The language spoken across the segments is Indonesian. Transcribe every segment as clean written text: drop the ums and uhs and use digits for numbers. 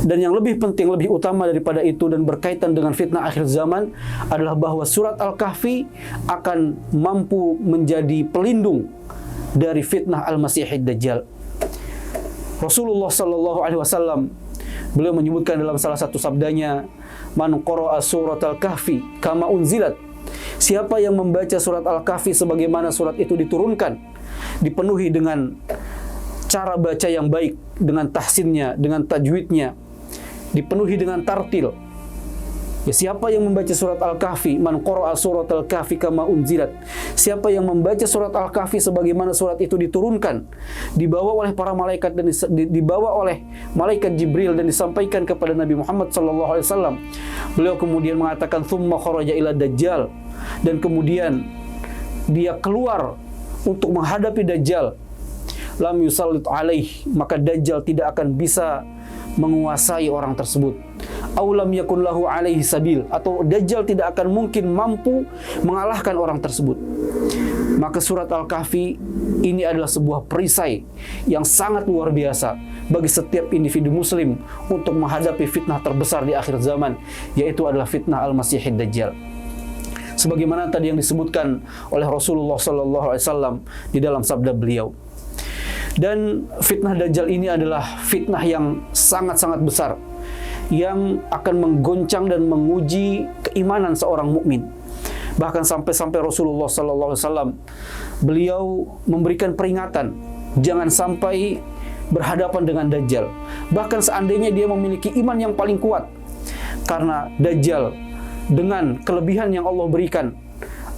Dan yang lebih penting, lebih utama daripada itu dan berkaitan dengan fitnah akhir zaman adalah bahwa surat Al-Kahfi akan mampu menjadi pelindung dari fitnah Al-Masihid Dajjal. Rasulullah sallallahu alaihi wasallam beliau menyebutkan dalam salah satu sabdanya, "Man qara'a surat Al-Kahfi kama unzilat." Siapa yang membaca surat Al-Kahfi sebagaimana surat itu diturunkan, dipenuhi dengan cara baca yang baik, dengan tahsinnya, dengan tajwidnya, dipenuhi dengan tartil. Ya, siapa yang membaca surat Al-Kahfi, man qara'a surat Al-Kahfi kama unzilat. Siapa yang membaca surat Al-Kahfi sebagaimana surat itu diturunkan, dibawa oleh para malaikat dan dibawa oleh malaikat Jibril dan disampaikan kepada Nabi Muhammad sallallahu alaihi wasallam. Beliau kemudian mengatakan tsumma kharaja ila Dajjal, dan kemudian dia keluar untuk menghadapi Dajjal. Lam yusallit alaih, maka Dajjal tidak akan bisa menguasai orang tersebut. Aulam yakun lahu alaihi sabil, atau Dajjal tidak akan mungkin mampu mengalahkan orang tersebut. Maka surat Al-Kahfi ini adalah sebuah perisai yang sangat luar biasa bagi setiap individu muslim untuk menghadapi fitnah terbesar di akhir zaman, yaitu adalah fitnah Al-Masihid Dajjal. Sebagaimana tadi yang disebutkan oleh Rasulullah sallallahu alaihi wasallam di dalam sabda beliau. Dan fitnah Dajjal ini adalah fitnah yang sangat-sangat besar, yang akan menggoncang dan menguji keimanan seorang mukmin. Bahkan sampai Rasulullah sallallahu alaihi wasallam beliau memberikan peringatan, jangan sampai berhadapan dengan Dajjal. Bahkan seandainya dia memiliki iman yang paling kuat, karena Dajjal dengan kelebihan yang Allah berikan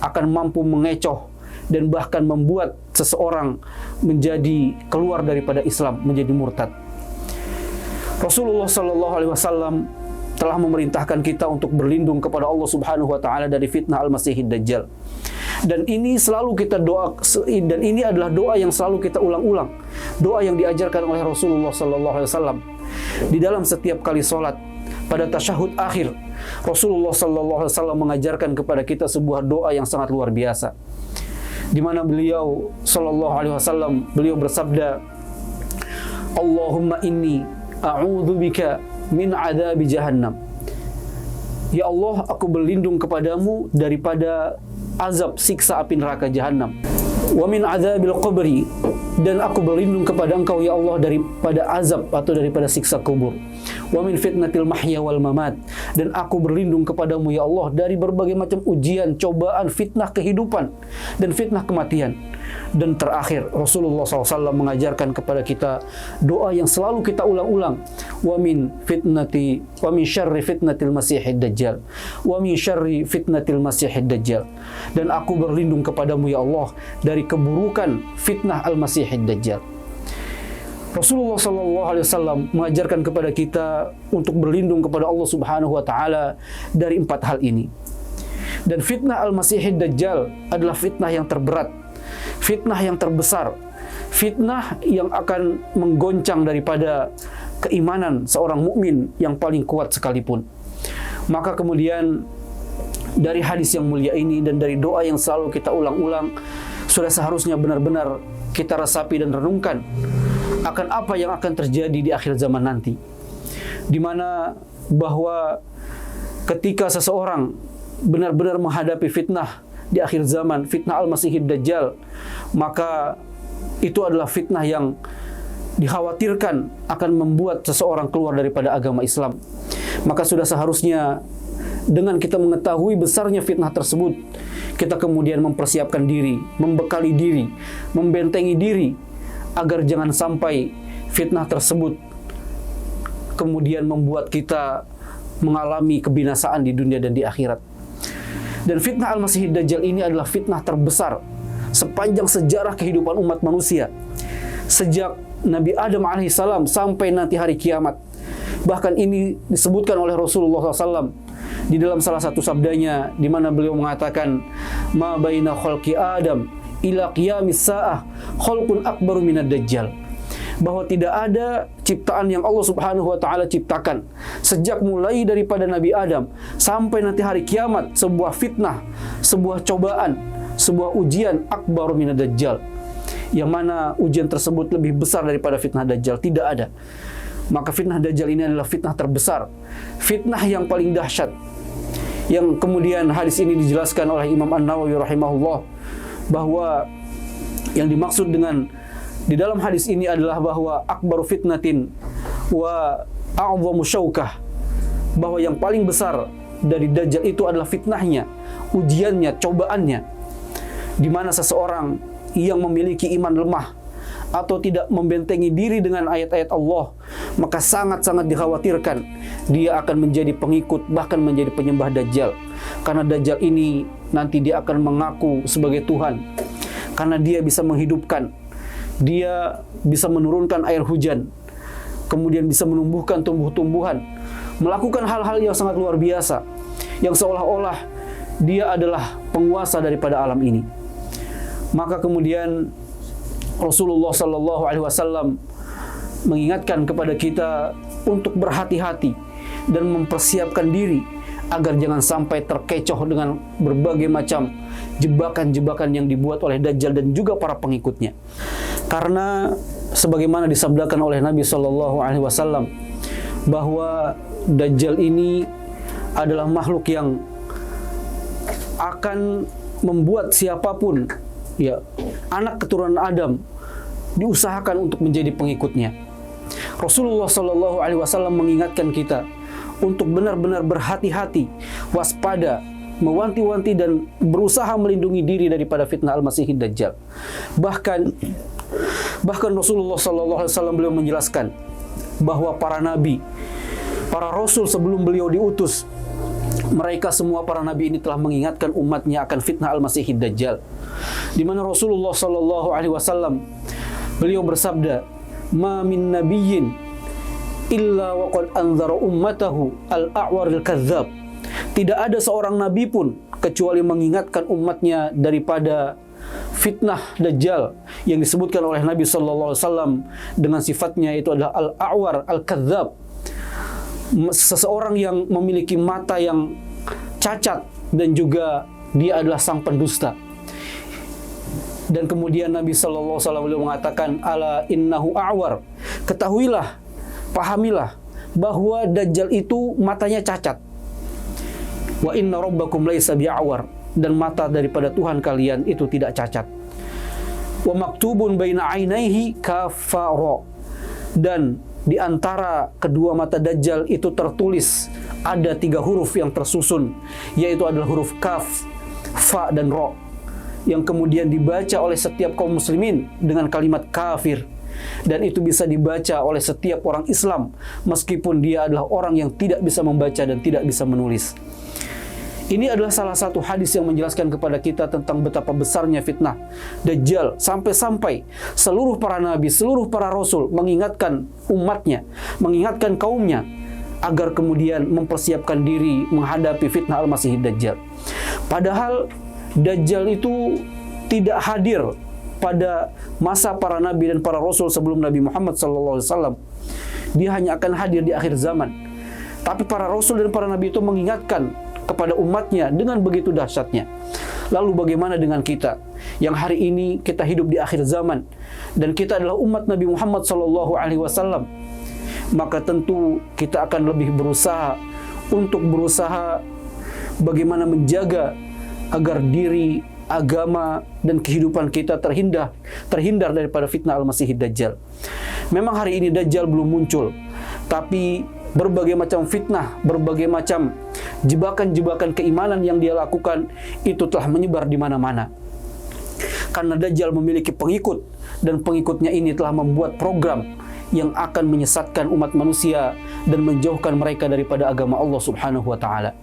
akan mampu mengecoh dan bahkan membuat seseorang menjadi keluar daripada Islam, menjadi murtad. Rasulullah sallallahu alaihi wasallam telah memerintahkan kita untuk berlindung kepada Allah Subhanahu wa taala dari fitnah Al-Masihid Dajjal. Dan ini selalu kita doa, dan ini adalah doa yang selalu kita ulang-ulang. Doa yang diajarkan oleh Rasulullah sallallahu alaihi wasallam di dalam setiap kali salat. Pada tasyahud akhir, Rasulullah sallallahu alaihi wasallam mengajarkan kepada kita sebuah doa yang sangat luar biasa, di mana beliau sallallahu alaihi wasallam beliau bersabda, Allahumma inni a'udzubika min adzabi jahannam. Ya Allah, aku berlindung kepadamu daripada azab siksa api neraka jahanam. Wa min adzabil qabri, dan aku berlindung kepada Engkau ya Allah daripada azab atau daripada siksa kubur. Wa min fitnatil mahya wal mamat, dan aku berlindung kepadamu ya Allah dari berbagai macam ujian, cobaan, fitnah kehidupan dan fitnah kematian. Dan terakhir Rasulullah SAW mengajarkan kepada kita doa yang selalu kita ulang-ulang, wa min syarri fitnatil masihid dajjal, wa min syarri fitnatil masihid dajjal, dan aku berlindung kepadamu ya Allah dari keburukan fitnah al-masihid dajjal. Rasulullah SAW mengajarkan kepada kita untuk berlindung kepada Allah Subhanahu wa taala dari 4 hal ini. Dan fitnah Al-Masihid Dajjal adalah fitnah yang terberat, fitnah yang terbesar, fitnah yang akan menggoncang daripada keimanan seorang mukmin yang paling kuat sekalipun. Maka kemudian dari hadis yang mulia ini dan dari doa yang selalu kita ulang-ulang, sudah seharusnya benar-benar kita resapi dan renungkan akan apa yang akan terjadi di akhir zaman nanti, di mana bahwa ketika seseorang benar-benar menghadapi fitnah di akhir zaman, fitnah Al-Masihid Dajjal, maka itu adalah fitnah yang dikhawatirkan akan membuat seseorang keluar daripada agama Islam. Maka sudah seharusnya dengan kita mengetahui besarnya fitnah tersebut, kita kemudian mempersiapkan diri, membekali diri, membentengi diri, agar jangan sampai fitnah tersebut kemudian membuat kita mengalami kebinasaan di dunia dan di akhirat. Dan fitnah Al-Masihid Dajjal ini adalah fitnah terbesar sepanjang sejarah kehidupan umat manusia, sejak Nabi Adam alaihissalam sampai nanti hari kiamat. Bahkan ini disebutkan oleh Rasulullah SAW di dalam salah satu sabdanya, di mana beliau mengatakan, ma baina khalqi Adam ila qiyamis sa'ah khalqun akbaru minad dajjal, bahwa tidak ada ciptaan yang Allah Subhanahu wa taala ciptakan sejak mulai daripada Nabi Adam sampai nanti hari kiamat, sebuah fitnah, sebuah cobaan, sebuah ujian akbaru minad dajjal, yang mana ujian tersebut lebih besar daripada fitnah dajjal. Tidak ada. Maka fitnah Dajjal ini adalah fitnah terbesar, fitnah yang paling dahsyat. Yang kemudian hadis ini dijelaskan oleh Imam An-Nawawi rahimahullah bahwa yang dimaksud dengan di dalam hadis ini adalah bahwa akbaru fitnatin wa a'zamu syaukah, bahwa yang paling besar dari Dajjal itu adalah fitnahnya, ujiannya, cobaannya, di mana seseorang yang memiliki iman lemah atau tidak membentengi diri dengan ayat-ayat Allah, maka sangat-sangat dikhawatirkan dia akan menjadi pengikut, bahkan menjadi penyembah Dajjal. Karena Dajjal ini nanti dia akan mengaku sebagai Tuhan, karena dia bisa menghidupkan, dia bisa menurunkan air hujan, kemudian bisa menumbuhkan tumbuh-tumbuhan, melakukan hal-hal yang sangat luar biasa, yang seolah-olah dia adalah penguasa daripada alam ini. Maka kemudian Rasulullah Sallallahu Alaihi Wasallam mengingatkan kepada kita untuk berhati-hati dan mempersiapkan diri agar jangan sampai terkecoh dengan berbagai macam jebakan-jebakan yang dibuat oleh Dajjal dan juga para pengikutnya. Karena sebagaimana disabdakan oleh Nabi Sallallahu Alaihi Wasallam bahwa Dajjal ini adalah makhluk yang akan membuat siapapun, ya, anak keturunan Adam diusahakan untuk menjadi pengikutnya. Rasulullah Shallallahu Alaihi Wasallam mengingatkan kita untuk benar-benar berhati-hati, waspada, mewanti-wanti dan berusaha melindungi diri daripada fitnah Al-Masihid Dajjal. Bahkan Rasulullah Shallallahu Alaihi Wasallam beliau menjelaskan bahwa para nabi, para rasul sebelum beliau diutus, mereka semua para nabi ini telah mengingatkan umatnya akan fitnah Al-Masihid Dajjal. Di mana Rasulullah Shallallahu Alaihi Wasallam beliau bersabda, "Ma min nabiyyin illa waqad anzara ummatahu al-a'war al-kadzdzab." Tidak ada seorang nabi pun kecuali mengingatkan umatnya daripada fitnah Dajjal yang disebutkan oleh Nabi Sallallahu Alaihi Wasallam dengan sifatnya itu adalah al-a'war al-kadzdzab, seseorang yang memiliki mata yang cacat dan juga dia adalah sang pendusta. Dan kemudian Nabi Sallallahu Alaihi Wasallam beliau mengatakan, ala innahu a'war, ketahuilah, pahamilah bahwa Dajjal itu matanya cacat. Wa inna rabbakum laisa bi'awar, dan mata daripada Tuhan kalian itu tidak cacat. Wa maktubun baina ainaihi kafara, dan di antara kedua mata Dajjal itu tertulis ada 3 huruf yang tersusun, yaitu adalah huruf kaf, fa dan ro, yang kemudian dibaca oleh setiap kaum muslimin dengan kalimat kafir, dan itu bisa dibaca oleh setiap orang Islam meskipun dia adalah orang yang tidak bisa membaca dan tidak bisa menulis. Ini adalah salah satu hadis yang menjelaskan kepada kita tentang betapa besarnya fitnah Dajjal, sampai-sampai seluruh para nabi, seluruh para rasul mengingatkan umatnya, mengingatkan kaumnya agar kemudian mempersiapkan diri menghadapi fitnah Al-Masihid Dajjal. Padahal Dajjal itu tidak hadir pada masa para nabi dan para rasul sebelum Nabi Muhammad SAW. Dia hanya akan hadir di akhir zaman. Tapi para rasul dan para nabi itu mengingatkan kepada umatnya dengan begitu dahsyatnya. Lalu bagaimana dengan kita yang hari ini kita hidup di akhir zaman dan kita adalah umat Nabi Muhammad SAW? Maka tentu kita akan lebih berusaha bagaimana menjaga agar diri, agama, dan kehidupan kita terhindar daripada fitnah Al-Masihid Dajjal. Memang hari ini Dajjal belum muncul, tapi berbagai macam fitnah, berbagai macam jebakan-jebakan keimanan yang dia lakukan itu telah menyebar di mana-mana. Karena Dajjal memiliki pengikut, dan pengikutnya ini telah membuat program yang akan menyesatkan umat manusia dan menjauhkan mereka daripada agama Allah Subhanahu wa taala.